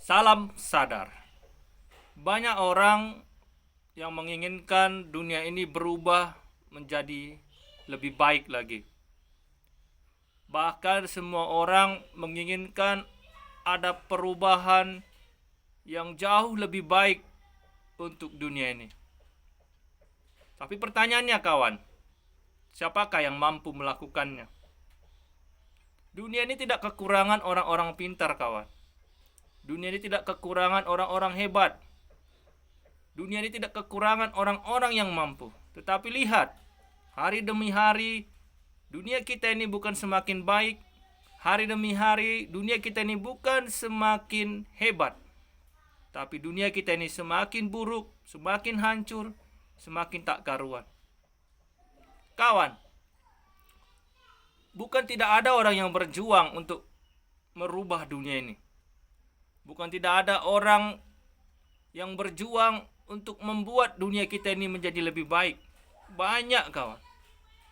Salam sadar. Banyak orang yang menginginkan dunia ini berubah menjadi lebih baik lagi. Bahkan semua orang menginginkan ada perubahan yang jauh lebih baik untuk dunia ini. Tapi pertanyaannya kawan, siapakah yang mampu melakukannya? Dunia ini tidak kekurangan orang-orang pintar kawan. Dunia ini tidak kekurangan orang-orang hebat. Dunia ini tidak kekurangan orang-orang yang mampu. Tetapi lihat, hari demi hari dunia kita ini bukan semakin baik. Hari demi hari dunia kita ini bukan semakin hebat. Tapi dunia kita ini semakin buruk, semakin hancur, semakin tak karuan. Kawan, bukan tidak ada orang yang berjuang untuk merubah dunia ini. Bukan tidak ada orang yang berjuang untuk membuat dunia kita ini menjadi lebih baik. Banyak kawan.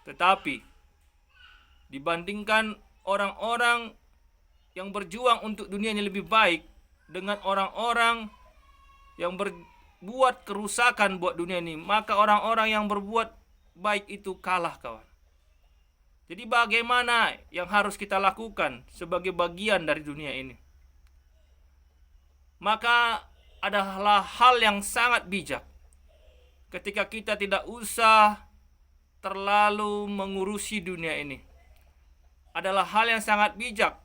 Tetapi dibandingkan orang-orang yang berjuang untuk dunia ini lebih baik dengan orang-orang yang berbuat kerusakan buat dunia ini, maka orang-orang yang berbuat baik itu kalah kawan. Jadi bagaimana yang harus kita lakukan sebagai bagian dari dunia ini? Maka adalah hal yang sangat bijak ketika kita tidak usah terlalu mengurusi dunia ini. Adalah hal yang sangat bijak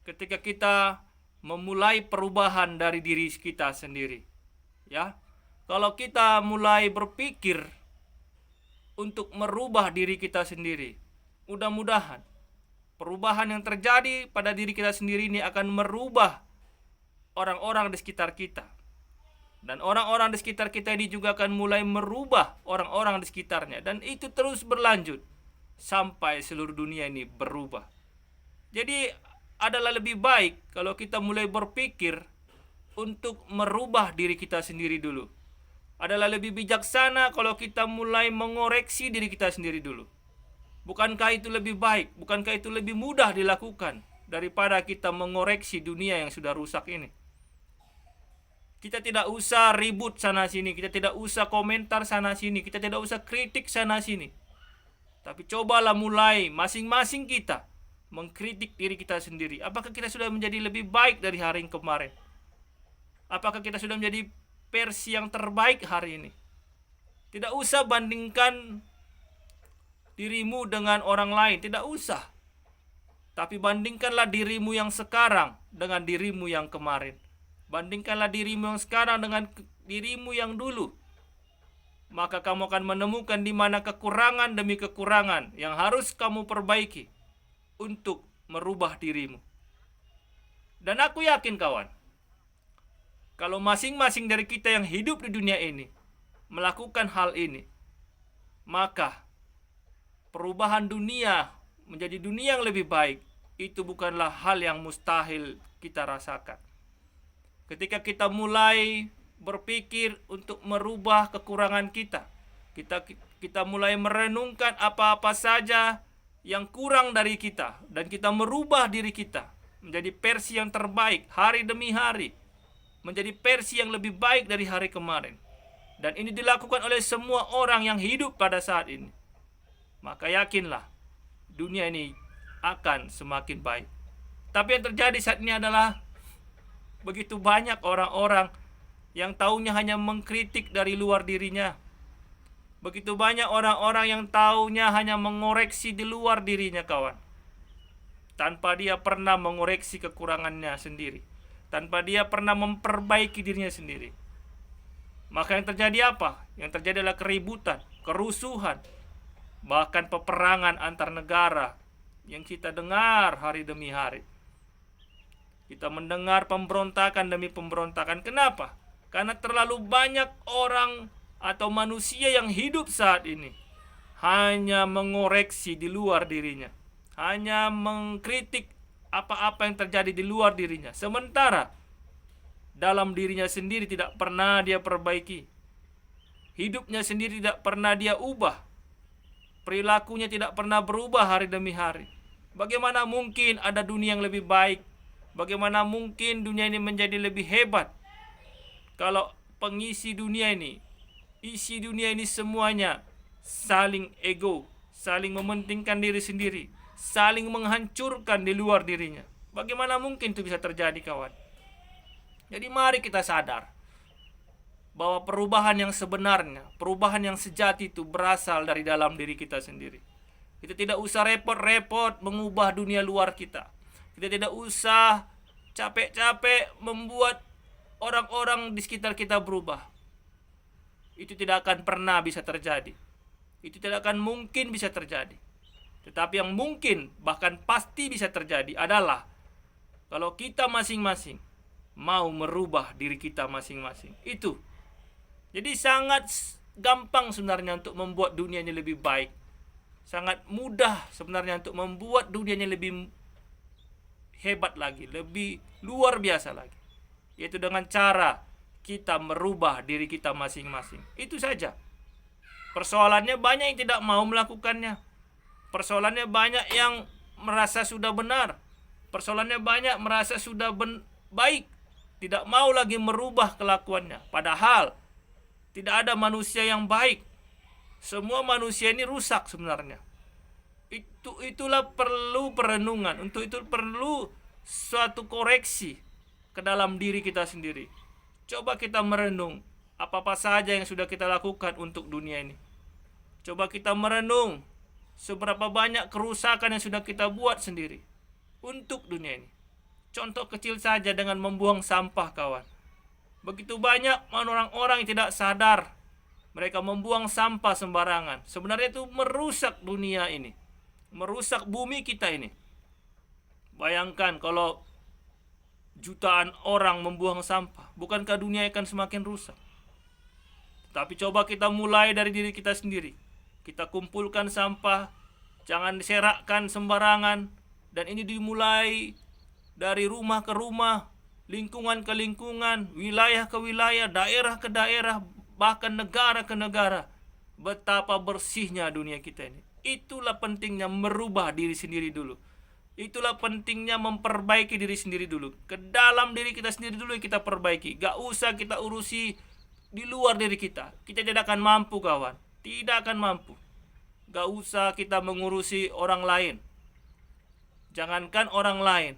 ketika kita memulai perubahan dari diri kita sendiri. Ya. Kalau kita mulai berpikir untuk merubah diri kita sendiri, mudah-mudahan perubahan yang terjadi pada diri kita sendiri ini akan merubah orang-orang di sekitar kita. Dan orang-orang di sekitar kita ini juga akan mulai merubah orang-orang di sekitarnya. Dan itu terus berlanjut sampai seluruh dunia ini berubah. Jadi adalah lebih baik kalau kita mulai berpikir untuk merubah diri kita sendiri dulu. Adalah lebih bijaksana kalau kita mulai mengoreksi diri kita sendiri dulu. Bukankah itu lebih baik? Bukankah itu lebih mudah dilakukan daripada kita mengoreksi dunia yang sudah rusak ini? Kita tidak usah ribut sana sini, kita tidak usah komentar sana sini, kita tidak usah kritik sana sini. Tapi cobalah mulai masing-masing kita mengkritik diri kita sendiri. Apakah kita sudah menjadi lebih baik dari hari yang kemarin? Apakah kita sudah menjadi versi yang terbaik hari ini? Tidak usah bandingkan dirimu dengan orang lain, tidak usah. Tapi bandingkanlah dirimu yang sekarang dengan dirimu yang kemarin. Bandingkanlah dirimu yang sekarang dengan dirimu yang dulu. Maka kamu akan menemukan di mana kekurangan demi kekurangan yang harus kamu perbaiki untuk merubah dirimu. Dan aku yakin kawan, kalau masing-masing dari kita yang hidup di dunia ini melakukan hal ini, maka perubahan dunia menjadi dunia yang lebih baik itu bukanlah hal yang mustahil kita rasakan. Ketika kita mulai berpikir untuk merubah kekurangan kita, kita mulai merenungkan apa-apa saja yang kurang dari kita, dan kita merubah diri kita menjadi versi yang terbaik hari demi hari, menjadi versi yang lebih baik dari hari kemarin. Dan ini dilakukan oleh semua orang yang hidup pada saat ini. Maka yakinlah, dunia ini akan semakin baik. Tapi yang terjadi saat ini adalah begitu banyak orang-orang yang taunya hanya mengkritik dari luar dirinya. Begitu banyak orang-orang yang taunya hanya mengoreksi di luar dirinya kawan. Tanpa dia pernah mengoreksi kekurangannya sendiri. Tanpa dia pernah memperbaiki dirinya sendiri. Maka yang terjadi apa? Yang terjadi adalah keributan, kerusuhan, bahkan peperangan antar negara yang kita dengar hari demi hari. Kita mendengar pemberontakan demi pemberontakan. Kenapa? Karena terlalu banyak orang atau manusia yang hidup saat ini hanya mengoreksi di luar dirinya, hanya mengkritik apa-apa yang terjadi di luar dirinya, sementara dalam dirinya sendiri tidak pernah dia perbaiki. Hidupnya sendiri tidak pernah dia ubah. Perilakunya tidak pernah berubah hari demi hari. Bagaimana mungkin ada dunia yang lebih baik? Bagaimana mungkin dunia ini menjadi lebih hebat kalau pengisi dunia ini, isi dunia ini semuanya saling ego, saling mementingkan diri sendiri, saling menghancurkan di luar dirinya. Bagaimana mungkin itu bisa terjadi, kawan? Jadi mari kita sadar bahwa perubahan yang sebenarnya, perubahan yang sejati itu berasal dari dalam diri kita sendiri. Kita tidak usah repot-repot mengubah dunia luar kita. Kita tidak usah capek-capek membuat orang-orang di sekitar kita berubah. Itu tidak akan pernah bisa terjadi. Itu tidak akan mungkin bisa terjadi. Tetapi yang mungkin, bahkan pasti bisa terjadi adalah kalau kita masing-masing mau merubah diri kita masing-masing. Itu. Jadi sangat gampang sebenarnya untuk membuat dunia ini lebih baik. Sangat mudah sebenarnya untuk membuat dunia ini lebih hebat lagi, lebih luar biasa lagi. Yaitu dengan cara kita merubah diri kita masing-masing. Itu saja. Persoalannya banyak yang tidak mau melakukannya. Persoalannya banyak yang merasa sudah benar. Persoalannya banyak merasa sudah baik. Tidak mau lagi merubah kelakuannya. Padahal tidak ada manusia yang baik. Semua manusia ini rusak sebenarnya. Itulah perlu perenungan. Untuk itu perlu suatu koreksi ke dalam diri kita sendiri. Coba kita merenung apa-apa saja yang sudah kita lakukan untuk dunia ini. Coba kita merenung seberapa banyak kerusakan yang sudah kita buat sendiri untuk dunia ini. Contoh kecil saja dengan membuang sampah, kawan. Begitu banyak orang-orang yang tidak sadar. Mereka membuang sampah sembarangan. Sebenarnya itu merusak dunia ini. Merusak bumi kita ini. Bayangkan kalau jutaan orang membuang sampah. Bukankah dunia akan semakin rusak? Tapi coba kita mulai dari diri kita sendiri. Kita kumpulkan sampah. Jangan diserakkan sembarangan. Dan ini dimulai dari rumah ke rumah, lingkungan ke lingkungan, wilayah ke wilayah, daerah ke daerah, bahkan negara ke negara. Betapa bersihnya dunia kita ini. Itulah pentingnya merubah diri sendiri dulu. Itulah pentingnya memperbaiki diri sendiri dulu. Ke dalam diri kita sendiri dulu yang kita perbaiki. Gak usah kita urusi di luar diri kita. Kita tidak akan mampu, kawan. Tidak akan mampu. Gak usah kita mengurusi orang lain. Jangankan orang lain,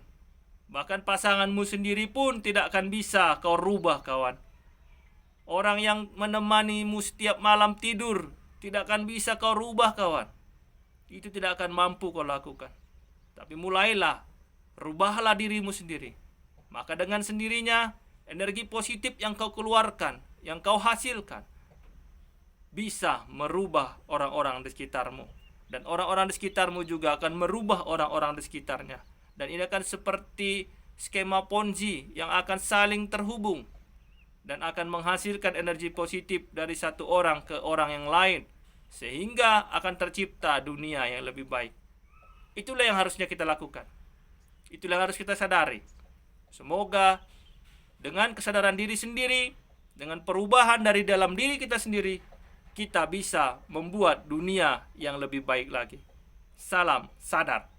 bahkan pasanganmu sendiri pun tidak akan bisa kau rubah, kawan. Orang yang menemanimu setiap malam tidur tidak akan bisa kau rubah, kawan. Itu tidak akan mampu kau lakukan. Tapi mulailah, rubahlah dirimu sendiri. Maka dengan sendirinya, energi positif yang kau keluarkan, yang kau hasilkan, bisa merubah orang-orang di sekitarmu. Dan orang-orang di sekitarmu juga akan merubah orang-orang di sekitarnya. Dan ini akan seperti skema Ponzi yang akan saling terhubung dan akan menghasilkan energi positif dari satu orang ke orang yang lain, sehingga akan tercipta dunia yang lebih baik. Itulah yang harusnya kita lakukan. Itulah yang harus kita sadari. Semoga dengan kesadaran diri sendiri, dengan perubahan dari dalam diri kita sendiri, kita bisa membuat dunia yang lebih baik lagi. Salam sadar.